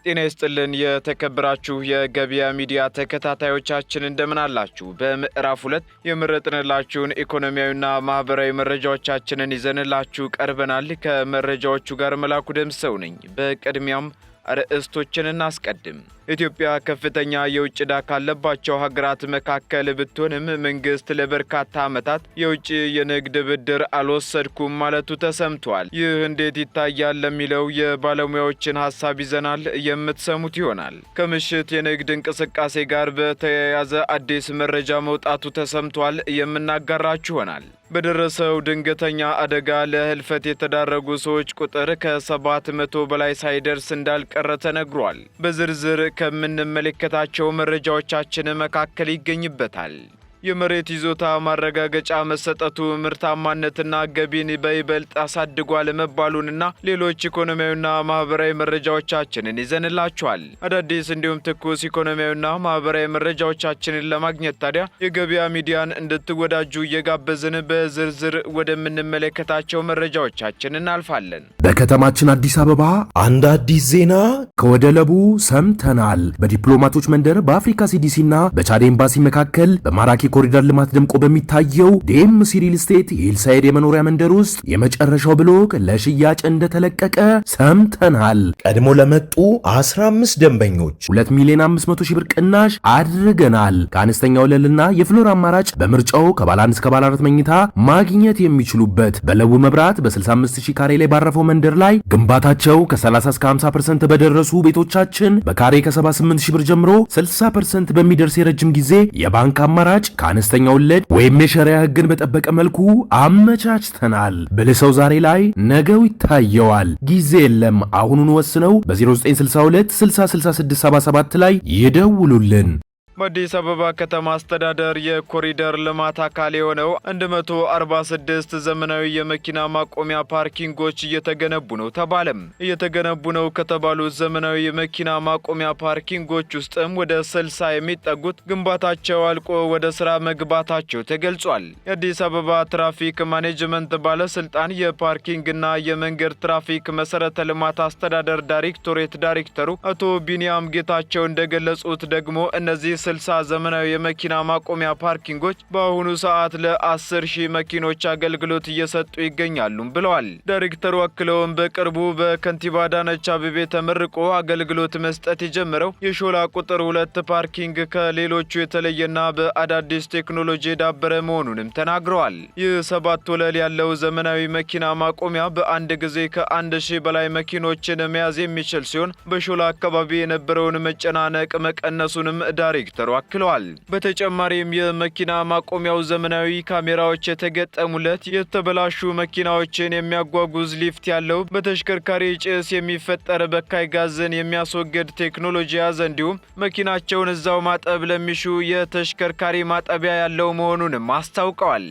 ጤና ይስጥልን የተከበራችሁ የገበያ ሚዲያ ተከታታዮቻችን እንደምን አላችሁ? በምዕራፍ 2 የመረጥንላችሁን ኢኮኖሚያዊና ማህበራዊ መረጃዎቻችንን ይዘንላችሁ ቀርበናል። ከመረጃዎቹ ጋር መላኩ ደምሰው ነኝ። በቅድሚያም አርዕስቶችን እናስቀድም። ኢትዮጵያ ከፍተኛ የውጭ ዕዳ ካለባቸው ሀገራት መካከል ብትሆንም መንግስት ለበርካታ ዓመታት የውጭ የንግድ ብድር አልወሰድኩም ማለቱ ተሰምቷል። ይህ እንዴት ይታያል ለሚለው የባለሙያዎችን ሐሳብ ይዘናል፣ የምትሰሙት ይሆናል። ከምሽት የንግድ እንቅስቃሴ ጋር በተያያዘ አዲስ መረጃ መውጣቱ ተሰምቷል፣ የምናጋራችሁ ይሆናል። በደረሰው ድንገተኛ አደጋ ለህልፈት የተዳረጉ ሰዎች ቁጥር ከ700 በላይ ሳይደርስ እንዳልቀረ ተነግሯል። በዝርዝር ከምንመለከታቸው መረጃዎቻችን መካከል ይገኝበታል። የመሬት ይዞታ ማረጋገጫ መሰጠቱ ምርታማነትና ገቢን በይበልጥ አሳድጓል መባሉንና ሌሎች ኢኮኖሚያዊና ማህበራዊ መረጃዎቻችንን ይዘንላችኋል። አዳዲስ እንዲሁም ትኩስ ኢኮኖሚያዊና ማህበራዊ መረጃዎቻችንን ለማግኘት ታዲያ የገበያ ሚዲያን እንድትወዳጁ እየጋበዝን በዝርዝር ወደምንመለከታቸው መረጃዎቻችን እናልፋለን። በከተማችን አዲስ አበባ አንድ አዲስ ዜና ከወደ ለቡ ሰምተናል። በዲፕሎማቶች መንደር በአፍሪካ ሲዲሲና በቻድ ኤምባሲ መካከል በማራኪ ኮሪደር ልማት ደምቆ በሚታየው ዲኤምሲ ሪል ስቴት የሂልሳይድ የመኖሪያ መንደር ውስጥ የመጨረሻው ብሎክ ለሽያጭ እንደተለቀቀ ሰምተናል። ቀድሞ ለመጡ 15 ደንበኞች 2,500,000 ብር ቅናሽ አድርገናል። ከአነስተኛ ወለልና የፍሎር አማራጭ በምርጫው ከባለ 1 እስከ ባለ 4 መኝታ ማግኘት የሚችሉበት በለቡ መብራት በ65,000 ካሬ ላይ ባረፈው መንደር ላይ ግንባታቸው ከ30 እስከ 50% በደረሱ ቤቶቻችን በካሬ ከ78,000 ብር ጀምሮ 60% በሚደርስ የረጅም ጊዜ የባንክ አማራጭ ከአነስተኛ ወለድ ወይም የሸሪያ ሕግን በጠበቀ መልኩ አመቻችተናል። ብልህ ሰው ዛሬ ላይ ነገው ይታየዋል። ጊዜ የለም። አሁኑን ወስነው በ0962 606677 ላይ ይደውሉልን። በአዲስ አበባ ከተማ አስተዳደር የኮሪደር ልማት አካል የሆነው 146 ዘመናዊ የመኪና ማቆሚያ ፓርኪንጎች እየተገነቡ ነው ተባለም። እየተገነቡ ነው ከተባሉት ዘመናዊ የመኪና ማቆሚያ ፓርኪንጎች ውስጥም ወደ 60 የሚጠጉት ግንባታቸው አልቆ ወደ ስራ መግባታቸው ተገልጿል። የአዲስ አበባ ትራፊክ ማኔጅመንት ባለስልጣን የፓርኪንግና የመንገድ ትራፊክ መሰረተ ልማት አስተዳደር ዳይሬክቶሬት ዳይሬክተሩ አቶ ቢኒያም ጌታቸው እንደገለጹት ደግሞ እነዚህ 60 ዘመናዊ የመኪና ማቆሚያ ፓርኪንጎች በአሁኑ ሰዓት ለ10,000 መኪኖች አገልግሎት እየሰጡ ይገኛሉ ብለዋል። ዳይሬክተሩ አክለውም በቅርቡ በከንቲባ አዳነች አቤቤ ተመርቆ አገልግሎት መስጠት የጀመረው የሾላ ቁጥር 2 ፓርኪንግ ከሌሎቹ የተለየና በአዳዲስ ቴክኖሎጂ የዳበረ መሆኑንም ተናግረዋል። ይህ 7 ወለል ያለው ዘመናዊ መኪና ማቆሚያ በአንድ ጊዜ ከ1,000 በላይ መኪኖችን መያዝ የሚችል ሲሆን በሾላ አካባቢ የነበረውን መጨናነቅ መቀነሱንም ዳይሬክተሩ አክለዋል። በተጨማሪም የመኪና ማቆሚያው ዘመናዊ ካሜራዎች የተገጠሙለት፣ የተበላሹ መኪናዎችን የሚያጓጉዝ ሊፍት ያለው፣ በተሽከርካሪ ጭስ የሚፈጠር በካይ ጋዝን የሚያስወግድ ቴክኖሎጂ ያዘ፣ እንዲሁም መኪናቸውን እዛው ማጠብ ለሚሹ የተሽከርካሪ ማጠቢያ ያለው መሆኑንም አስታውቀዋል።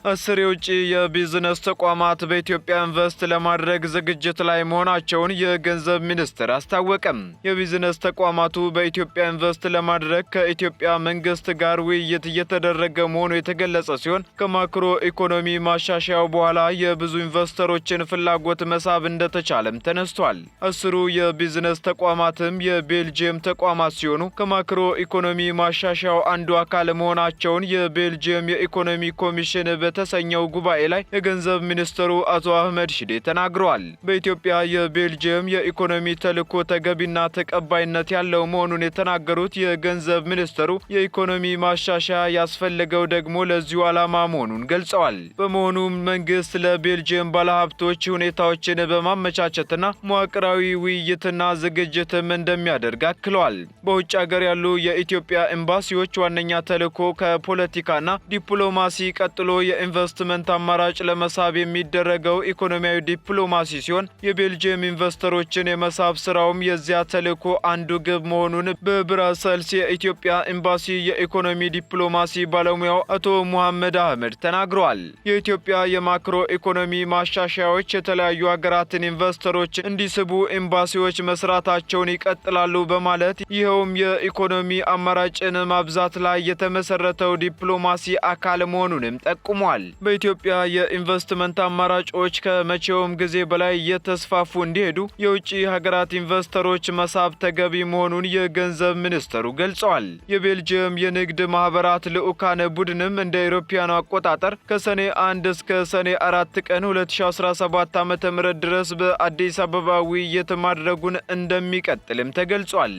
10 የውጭ የቢዝነስ ተቋማት በኢትዮጵያ ኢንቨስት ለማድረግ ዝግጅት ላይ መሆናቸውን የገንዘብ ሚኒስቴር አስታወቀም። የቢዝነስ ተቋማቱ በኢትዮጵያ ኢንቨስት ለማድረግ ከኢትዮጵያ መንግስት ጋር ውይይት እየተደረገ መሆኑ የተገለጸ ሲሆን ከማክሮ ኢኮኖሚ ማሻሻያው በኋላ የብዙ ኢንቨስተሮችን ፍላጎት መሳብ እንደተቻለም ተነስቷል። 10 የቢዝነስ ተቋማትም የቤልጂየም ተቋማት ሲሆኑ ከማክሮ ኢኮኖሚ ማሻሻያው አንዱ አካል መሆናቸውን የቤልጂየም የኢኮኖሚ ኮሚሽን በተሰኘው ጉባኤ ላይ የገንዘብ ሚኒስትሩ አቶ አህመድ ሺዴ ተናግረዋል። በኢትዮጵያ የቤልጂየም የኢኮኖሚ ተልዕኮ ተገቢና ተቀባይነት ያለው መሆኑን የተናገሩት የገንዘብ ሚኒስትሩ የኢኮኖሚ ማሻሻያ ያስፈለገው ደግሞ ለዚሁ ዓላማ መሆኑን ገልጸዋል። በመሆኑም መንግስት ለቤልጂየም ባለሀብቶች ሁኔታዎችን በማመቻቸትና መዋቅራዊ ውይይትና ዝግጅትም እንደሚያደርግ አክለዋል። በውጭ ሀገር ያሉ የኢትዮጵያ ኤምባሲዎች ዋነኛ ተልዕኮ ከፖለቲካና ዲፕሎማሲ ቀጥሎ የኢንቨስትመንት አማራጭ ለመሳብ የሚደረገው ኢኮኖሚያዊ ዲፕሎማሲ ሲሆን የቤልጂየም ኢንቨስተሮችን የመሳብ ስራውም የዚያ ተልዕኮ አንዱ ግብ መሆኑን በብራሰልስ የኢትዮጵያ ኤምባሲ የኢኮኖሚ ዲፕሎማሲ ባለሙያው አቶ ሙሐመድ አህመድ ተናግረዋል። የኢትዮጵያ የማክሮ ኢኮኖሚ ማሻሻያዎች የተለያዩ ሀገራትን ኢንቨስተሮች እንዲስቡ ኤምባሲዎች መስራታቸውን ይቀጥላሉ በማለት ይኸውም የኢኮኖሚ አማራጭን ማብዛት ላይ የተመሰረተው ዲፕሎማሲ አካል መሆኑንም ጠቁሟል። ጠቁመዋል። በኢትዮጵያ የኢንቨስትመንት አማራጮች ከመቼውም ጊዜ በላይ እየተስፋፉ እንዲሄዱ የውጭ ሀገራት ኢንቨስተሮች መሳብ ተገቢ መሆኑን የገንዘብ ሚኒስተሩ ገልጸዋል። የቤልጅየም የንግድ ማህበራት ልዑካን ቡድንም እንደ አውሮፓውያኑ አቆጣጠር ከሰኔ 1 እስከ ሰኔ 4 ቀን 2017 ዓ.ም ድረስ በአዲስ አበባ ውይይት ማድረጉን እንደሚቀጥልም ተገልጿል።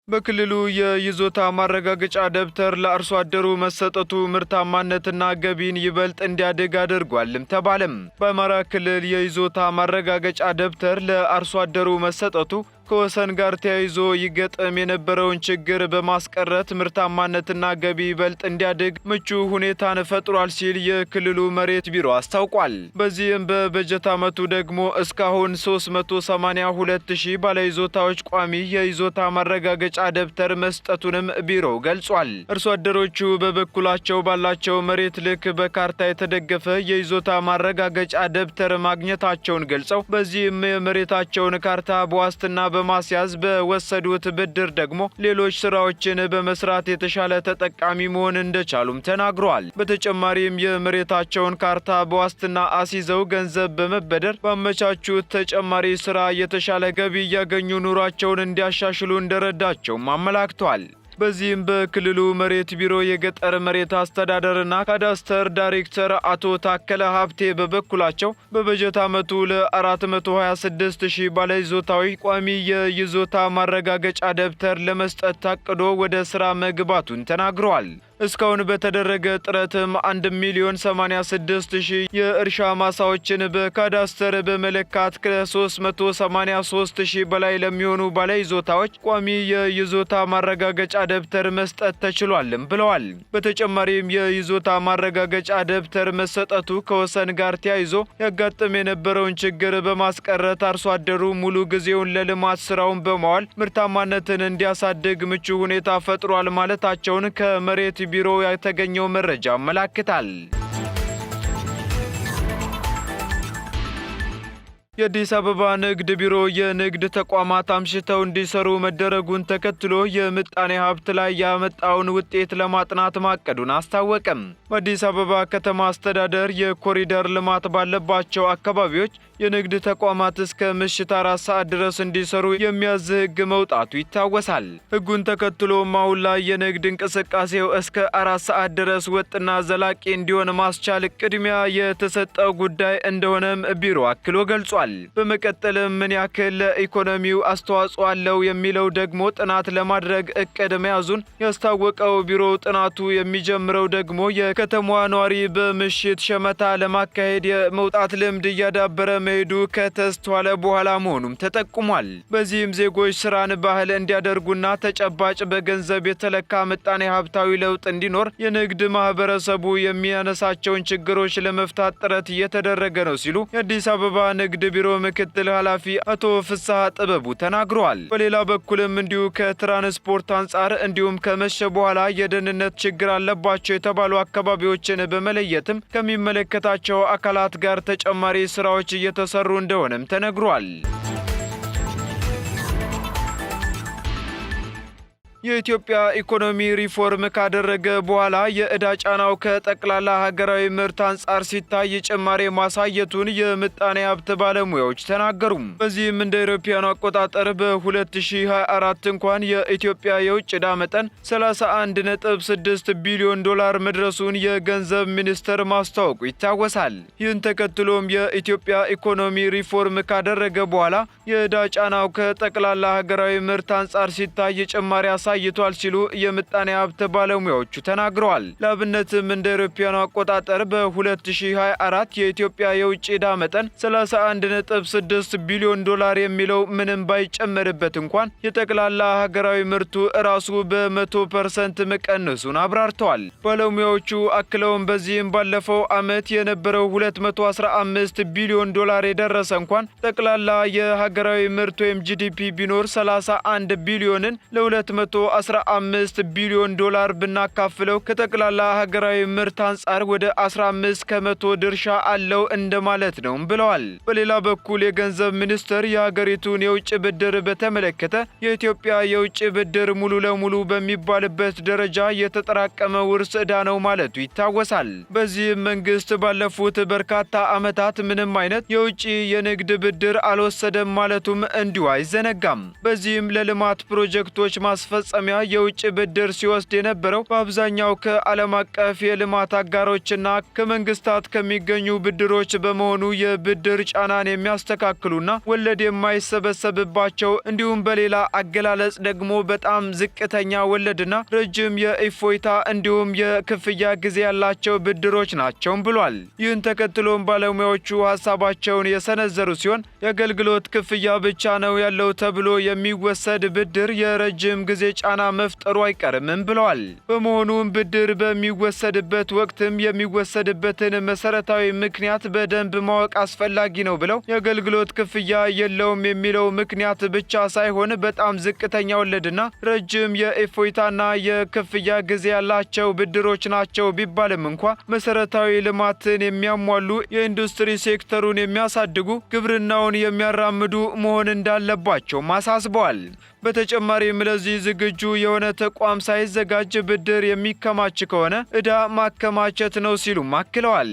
በክልሉ የይዞታ ማረጋገጫ ደብተር ለአርሶ አደሩ መሰጠቱ ምርታማነትና ገቢን ይበልጥ እንዲያድግ አድርጓልም ተባለም። በአማራ ክልል የይዞታ ማረጋገጫ ደብተር ለአርሶ አደሩ መሰጠቱ ከወሰን ጋር ተያይዞ ይገጠም የነበረውን ችግር በማስቀረት ምርታማነትና ገቢ ይበልጥ እንዲያድግ ምቹ ሁኔታን ፈጥሯል ሲል የክልሉ መሬት ቢሮ አስታውቋል። በዚህም በበጀት ዓመቱ ደግሞ እስካሁን 382,000 ባለይዞታዎች ቋሚ የይዞታ ማረጋገጫ ደብተር መስጠቱንም ቢሮው ገልጿል። አርሶ አደሮቹ በበኩላቸው ባላቸው መሬት ልክ በካርታ የተደገፈ የይዞታ ማረጋገጫ ደብተር ማግኘታቸውን ገልጸው በዚህም የመሬታቸውን ካርታ በዋስትና በማስያዝ በወሰዱት ብድር ደግሞ ሌሎች ስራዎችን በመስራት የተሻለ ተጠቃሚ መሆን እንደቻሉም ተናግረዋል። በተጨማሪም የመሬታቸውን ካርታ በዋስትና አስይዘው ገንዘብ በመበደር ባመቻቹት ተጨማሪ ስራ የተሻለ ገቢ እያገኙ ኑሯቸውን እንዲያሻሽሉ እንደረዳቸውም አመላክተዋል። በዚህም በክልሉ መሬት ቢሮ የገጠር መሬት አስተዳደርና ካዳስተር ዳይሬክተር አቶ ታከለ ሀብቴ በበኩላቸው በበጀት ዓመቱ ለ426,000 ባለይዞታዎች ቋሚ የይዞታ ማረጋገጫ ደብተር ለመስጠት ታቅዶ ወደ ስራ መግባቱን ተናግረዋል። እስካሁን በተደረገ ጥረትም 1,086,000 የእርሻ ማሳዎችን በካዳስተር በመለካት ከ383,000 በላይ ለሚሆኑ ባለይዞታዎች ቋሚ የይዞታ ማረጋገጫ ደብተር መስጠት ተችሏልም ብለዋል። በተጨማሪም የይዞታ ማረጋገጫ ደብተር መሰጠቱ ከወሰን ጋር ተያይዞ ያጋጠመ የነበረውን ችግር በማስቀረት አርሶ አደሩ ሙሉ ጊዜውን ለልማት ስራውን በማዋል ምርታማነትን እንዲያሳድግ ምቹ ሁኔታ ፈጥሯል ማለታቸውን ከመሬት ቢሮ የተገኘው መረጃ ያመለክታል። የአዲስ አበባ ንግድ ቢሮ የንግድ ተቋማት አምሽተው እንዲሰሩ መደረጉን ተከትሎ የምጣኔ ሀብት ላይ ያመጣውን ውጤት ለማጥናት ማቀዱን አስታወቀም። በአዲስ አበባ ከተማ አስተዳደር የኮሪደር ልማት ባለባቸው አካባቢዎች የንግድ ተቋማት እስከ ምሽት 4 ሰዓት ድረስ እንዲሰሩ የሚያዝ ሕግ መውጣቱ ይታወሳል። ሕጉን ተከትሎም አሁን ላይ የንግድ እንቅስቃሴው እስከ 4 ሰዓት ድረስ ወጥና ዘላቂ እንዲሆን ማስቻል ቅድሚያ የተሰጠው ጉዳይ እንደሆነም ቢሮ አክሎ ገልጿል። በመቀጠልም ምን ያክል ለኢኮኖሚው አስተዋጽኦ አለው የሚለው ደግሞ ጥናት ለማድረግ እቅድ መያዙን ያስታወቀው ቢሮው ጥናቱ የሚጀምረው ደግሞ የከተማዋ ነዋሪ በምሽት ሸመታ ለማካሄድ የመውጣት ልምድ እያዳበረ መሄዱ ከተስተዋለ በኋላ መሆኑም ተጠቁሟል። በዚህም ዜጎች ስራን ባህል እንዲያደርጉና ተጨባጭ በገንዘብ የተለካ ምጣኔ ሀብታዊ ለውጥ እንዲኖር የንግድ ማህበረሰቡ የሚያነሳቸውን ችግሮች ለመፍታት ጥረት እየተደረገ ነው ሲሉ የአዲስ አበባ ንግድ ቢሮ ምክትል ኃላፊ አቶ ፍስሐ ጥበቡ ተናግረዋል። በሌላ በኩልም እንዲሁ ከትራንስፖርት አንጻር እንዲሁም ከመሸ በኋላ የደህንነት ችግር አለባቸው የተባሉ አካባቢዎችን በመለየትም ከሚመለከታቸው አካላት ጋር ተጨማሪ ስራዎች እየተሰሩ እንደሆነም ተነግሯል። የኢትዮጵያ ኢኮኖሚ ሪፎርም ካደረገ በኋላ የዕዳ ጫናው ከጠቅላላ ሀገራዊ ምርት አንጻር ሲታይ ጭማሪ ማሳየቱን የምጣኔ ሀብት ባለሙያዎች ተናገሩ። በዚህም እንደ አውሮፓውያኑ አቆጣጠር በ2024 እንኳን የኢትዮጵያ የውጭ ዕዳ መጠን 31.6 ቢሊዮን ዶላር መድረሱን የገንዘብ ሚኒስቴር ማስታወቁ ይታወሳል። ይህን ተከትሎም የኢትዮጵያ ኢኮኖሚ ሪፎርም ካደረገ በኋላ የዕዳ ጫናው ከጠቅላላ ሀገራዊ ምርት አንጻር ሲታይ ጭማሪ አሳይቷል ሲሉ የምጣኔ ሀብት ባለሙያዎቹ ተናግረዋል። ለአብነትም እንደ አውሮፓውያኑ አቆጣጠር በ2024 የኢትዮጵያ የውጭ ዕዳ መጠን 31.6 ቢሊዮን ዶላር የሚለው ምንም ባይጨመርበት እንኳን የጠቅላላ ሀገራዊ ምርቱ ራሱ በ100% መቀነሱን አብራርተዋል። ባለሙያዎቹ አክለውም በዚህም ባለፈው ዓመት የነበረው 215 ቢሊዮን ዶላር የደረሰ እንኳን ጠቅላላ የሀገራዊ ምርት ወይም ጂዲፒ ቢኖር 31 ቢሊዮንን ለ200 115 ቢሊዮን ዶላር ብናካፍለው ከጠቅላላ ሀገራዊ ምርት አንጻር ወደ 15 ከመቶ ድርሻ አለው እንደማለት ነው ብለዋል። በሌላ በኩል የገንዘብ ሚኒስቴር የሀገሪቱን የውጭ ብድር በተመለከተ የኢትዮጵያ የውጭ ብድር ሙሉ ለሙሉ በሚባልበት ደረጃ የተጠራቀመ ውርስ ዕዳ ነው ማለቱ ይታወሳል። በዚህም መንግስት ባለፉት በርካታ ዓመታት ምንም አይነት የውጭ የንግድ ብድር አልወሰደም ማለቱም እንዲሁ አይዘነጋም። በዚህም ለልማት ፕሮጀክቶች ማስፈጸሚያ የውጭ ብድር ሲወስድ የነበረው በአብዛኛው ከዓለም አቀፍ የልማት አጋሮችና ከመንግስታት ከሚገኙ ብድሮች በመሆኑ የብድር ጫናን የሚያስተካክሉና ወለድ የማይሰበሰብባቸው እንዲሁም በሌላ አገላለጽ ደግሞ በጣም ዝቅተኛ ወለድና ረጅም የእፎይታ እንዲሁም የክፍያ ጊዜ ያላቸው ብድሮች ናቸው ብሏል። ይህን ተከትሎም ባለሙያዎቹ ሀሳባቸውን የሰነዘሩ ሲሆን የአገልግሎት ክፍያ ብቻ ነው ያለው ተብሎ የሚወሰድ ብድር የረጅም ጊዜ ጫና መፍጠሩ አይቀርም ብለዋል። በመሆኑም ብድር በሚወሰድበት ወቅትም የሚወሰድበትን መሰረታዊ ምክንያት በደንብ ማወቅ አስፈላጊ ነው ብለው የአገልግሎት ክፍያ የለውም የሚለው ምክንያት ብቻ ሳይሆን በጣም ዝቅተኛ ወለድና ረጅም የእፎይታና የክፍያ ጊዜ ያላቸው ብድሮች ናቸው ቢባልም እንኳ መሰረታዊ ልማትን የሚያሟሉ የኢንዱስትሪ ሴክተሩን የሚያሳድጉ ግብርናውን የሚያራምዱ መሆን እንዳለባቸው አሳስበዋል። በተጨማሪም ለዚህ ዝግጁ የሆነ ተቋም ሳይዘጋጅ ብድር የሚከማች ከሆነ ዕዳ ማከማቸት ነው ሲሉም አክለዋል።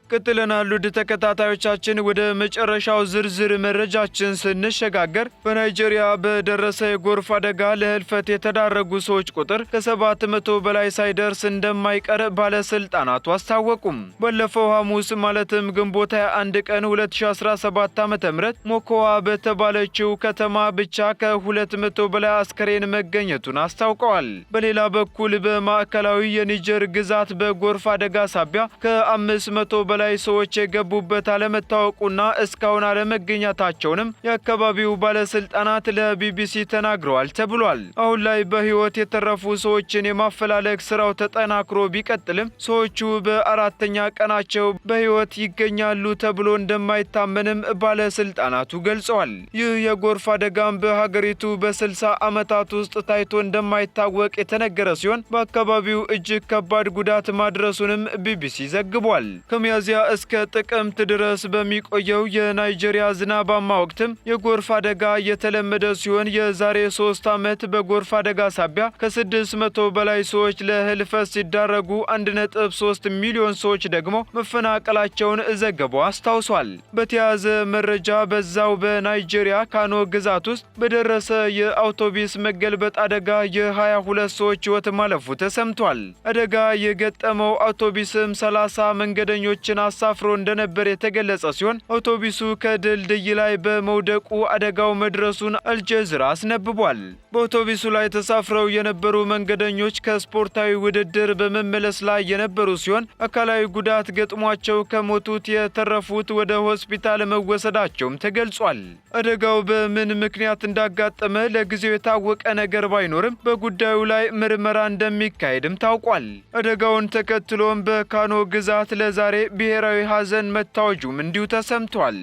ቀጥለናል። ውድ ተከታታዮቻችን ወደ መጨረሻው ዝርዝር መረጃችን ስንሸጋገር በናይጄሪያ በደረሰ የጎርፍ አደጋ ለህልፈት የተዳረጉ ሰዎች ቁጥር ከ700 በላይ ሳይደርስ እንደማይቀር ባለስልጣናቱ አስታወቁም። ባለፈው ሐሙስ ማለትም ግንቦት 21 ቀን 2017 ዓ.ም ሞኮዋ በተባለችው ከተማ ብቻ ከ200 በላይ አስከሬን መገኘቱን አስታውቀዋል። በሌላ በኩል በማዕከላዊ የኒጀር ግዛት በጎርፍ አደጋ ሳቢያ ከ500 በላይ ሰዎች የገቡበት አለመታወቁና እስካሁን አለመገኘታቸውንም የአካባቢው ባለስልጣናት ለቢቢሲ ተናግረዋል ተብሏል። አሁን ላይ በህይወት የተረፉ ሰዎችን የማፈላለግ ስራው ተጠናክሮ ቢቀጥልም ሰዎቹ በአራተኛ ቀናቸው በህይወት ይገኛሉ ተብሎ እንደማይታመንም ባለስልጣናቱ ገልጸዋል። ይህ የጎርፍ አደጋም በሀገሪቱ በ60 ዓመታት ውስጥ ታይቶ እንደማይታወቅ የተነገረ ሲሆን በአካባቢው እጅግ ከባድ ጉዳት ማድረሱንም ቢቢሲ ዘግቧል። ከሚያዝያ እስከ ጥቅምት ድረስ በሚቆየው የናይጄሪያ ዝናባማ ወቅትም የጎርፍ አደጋ የተለመደ ሲሆን የዛሬ 3 ዓመት በጎርፍ አደጋ ሳቢያ ከ600 በላይ ሰዎች ለህልፈት ሲዳረጉ 1.3 ሚሊዮን ሰዎች ደግሞ መፈናቀላቸውን ዘገባው አስታውሷል። በተያያዘ መረጃ በዛው በናይጄሪያ ካኖ ግዛት ውስጥ በደረሰ የአውቶቡስ መገልበጥ አደጋ የ22 ሰዎች ህይወት ማለፉ ተሰምቷል። አደጋ የገጠመው አውቶቡስም 30 መንገደኞችን አሳፍሮ እንደነበር የተገለጸ ሲሆን አውቶቡሱ ከድልድይ ላይ በመውደቁ አደጋው መድረሱን አልጀዚራ አስነብቧል። በአውቶቡሱ ላይ ተሳፍረው የነበሩ መንገደኞች ከስፖርታዊ ውድድር በመመለስ ላይ የነበሩ ሲሆን አካላዊ ጉዳት ገጥሟቸው ከሞቱት የተረፉት ወደ ሆስፒታል መወሰዳቸውም ተገልጿል። አደጋው በምን ምክንያት እንዳጋጠመ ለጊዜው የታወቀ ነገር ባይኖርም በጉዳዩ ላይ ምርመራ እንደሚካሄድም ታውቋል። አደጋውን ተከትሎም በካኖ ግዛት ለዛሬ ብሔራዊ ሐዘን መታወጁም እንዲሁ ተሰምቷል።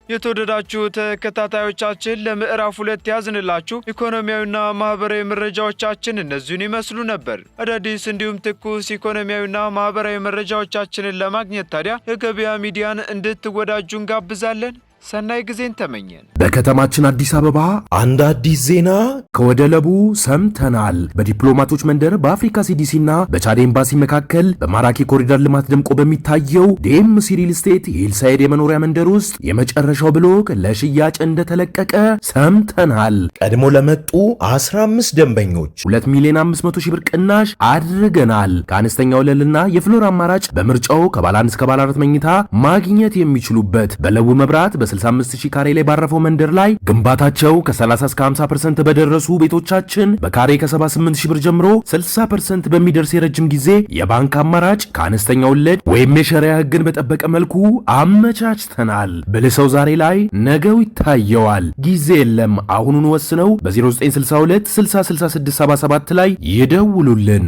የተወደዳችሁ ተከታታዮቻችን ለምዕራፍ 2 ያዝንላችሁ ኢኮኖሚያዊና ማህበራዊ መረጃዎቻችን እነዚህን ይመስሉ ነበር። አዳዲስ እንዲሁም ትኩስ ኢኮኖሚያዊና ማህበራዊ መረጃዎቻችንን ለማግኘት ታዲያ የገበያ ሚዲያን እንድትወዳጁ እንጋብዛለን። ሰናይ ጊዜን ተመኘን። በከተማችን አዲስ አበባ አንድ አዲስ ዜና ከወደ ለቡ ሰምተናል። በዲፕሎማቶች መንደር በአፍሪካ ሲዲሲና በቻድ ኤምባሲ መካከል በማራኪ ኮሪደር ልማት ደምቆ በሚታየው ዲኤምሲ ሪል ስቴት ሂልሳይድ የመኖሪያ መንደር ውስጥ የመጨረሻው ብሎክ ለሽያጭ እንደተለቀቀ ሰምተናል። ቀድሞ ለመጡ 15 ደንበኞች 2 ሚሊዮን 500 ሺህ ብር ቅናሽ አድርገናል። ከአነስተኛ ወለልና የፍሎር አማራጭ በምርጫው ከባለ 1 እስከ ባለ 4 መኝታ ማግኘት የሚችሉበት በለቡ መብራት 65,000 ካሬ ላይ ባረፈው መንደር ላይ ግንባታቸው ከ30 እስከ 50% በደረሱ ቤቶቻችን በካሬ ከ78,000 ብር ጀምሮ 60% በሚደርስ የረጅም ጊዜ የባንክ አማራጭ ከአነስተኛ ወለድ ወይም የሸሪያ ሕግን በጠበቀ መልኩ አመቻችተናል። ብልህ ሰው ዛሬ ላይ ነገው ይታየዋል። ጊዜ የለም። አሁኑን ወስነው በ0962 606677 ላይ ይደውሉልን።